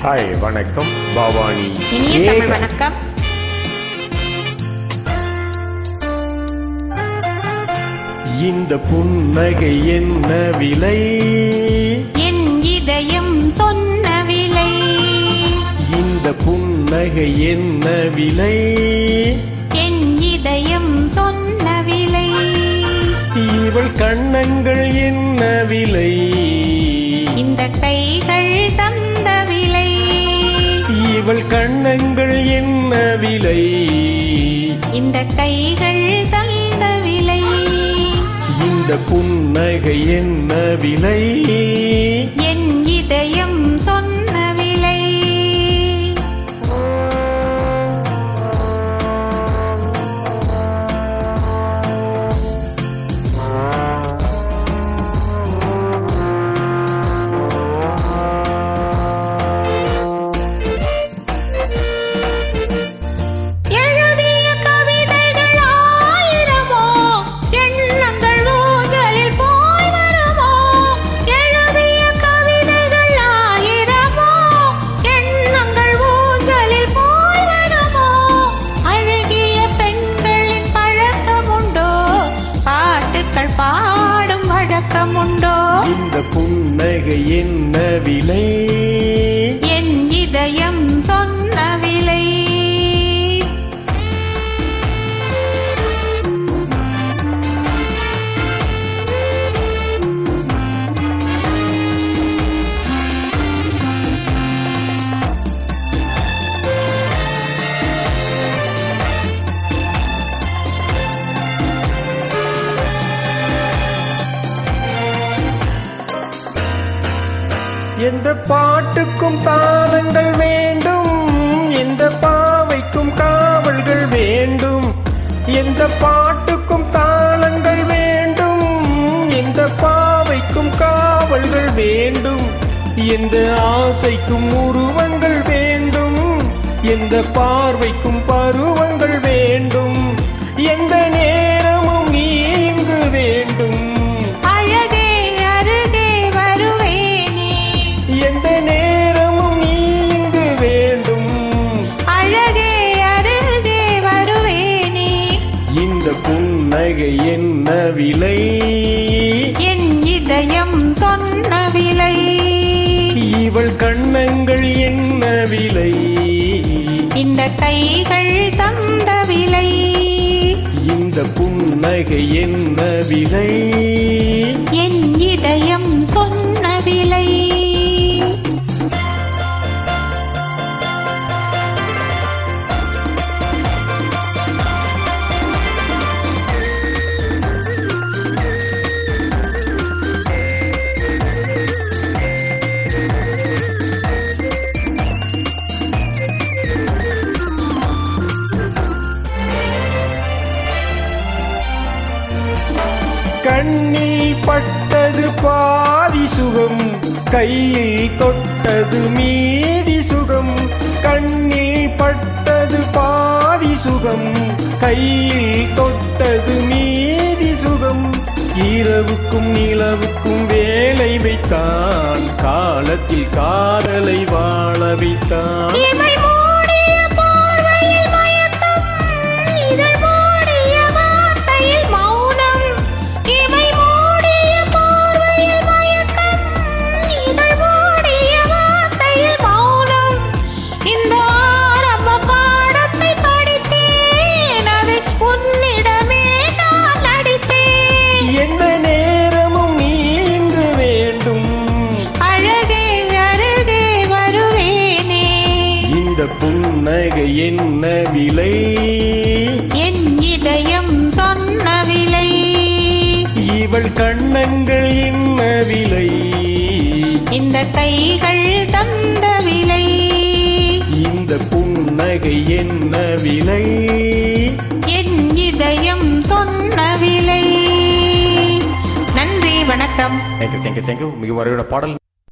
Hi, வணக்கம் பவானி. இனிய தமிழ் வணக்கம். இந்த புன்னகை என்ன விலை? என் இதயம் சொன்ன விலை. இந்த புன்னகை என்ன விலை? என் இதயம் சொன்ன விலை. இவள் கண்ணங்கள் என்ன விலை? இந்த கைகள் தந்த விலை. இவள் கண்ணங்கள் என்ன விலை? இந்த கைகள் தந்த விலை. இந்த புன்னகை என்ன விலை? என் இதயம் சொன்ன விலை. பாடும் வழக்கம் உண்டோ? இந்த புன்னகை என்ன விலை? என் இதயம் சொன்ன விலை. எந்த பாட்டுக்கும் தாளங்கள் வேண்டும், எந்த பாவைக்கும் காவல்கள் வேண்டும். எந்த பாட்டுக்கும் தாளங்கள் வேண்டும், எந்த பாவைக்கும் காவல்கள் வேண்டும். எந்த ஆசைக்கும் உருவங்கள் வேண்டும், எந்த பார்வைக்கும் பருவங்கள் வேண்டும். எந்த நேரமும் நீ இங்கு வேண்டும். எந்த நேரமும் நீ இங்கு வேண்டும். அழகே அருகே வருவேனே. இந்த புன்னகை என்ன விலை? என் இதயம் சொன்ன விலை. இவள் கண்ணங்கள் என்ன விலை? இந்த கைகள் தந்த விலை. இந்த புன்னகை என்ன விலை? என் இதயம் சொன்ன விலை. கண்ணில் பட்டது பாதி சுகம், கையில் தொட்டது மீதி சுகம். கண்ணில் பட்டது பாதி சுகம், கையில் தொட்டது மீதி சுகம். இரவுக்கும் நிலவுக்கும் வேலை வைத்தான், காலத்தில் காதலை வாழ வைத்தான். எந்த நேரமும் நீ இங்கு வேண்டும். அழகே அருகே வருவேனே. இந்த புன்னகை என்ன விலை? என் இதயம் சொன்ன விலை. இவள் கண்ணங்கள் என்ன விலை? இந்த கைகள் தந்த விலை. இந்த புன்னகை என்ன விலை? என் இதயம் சொன்ன விலை. நன்றி, வணக்கம். தேங்க்யூ. மிகவும் அருமையான பாடல்.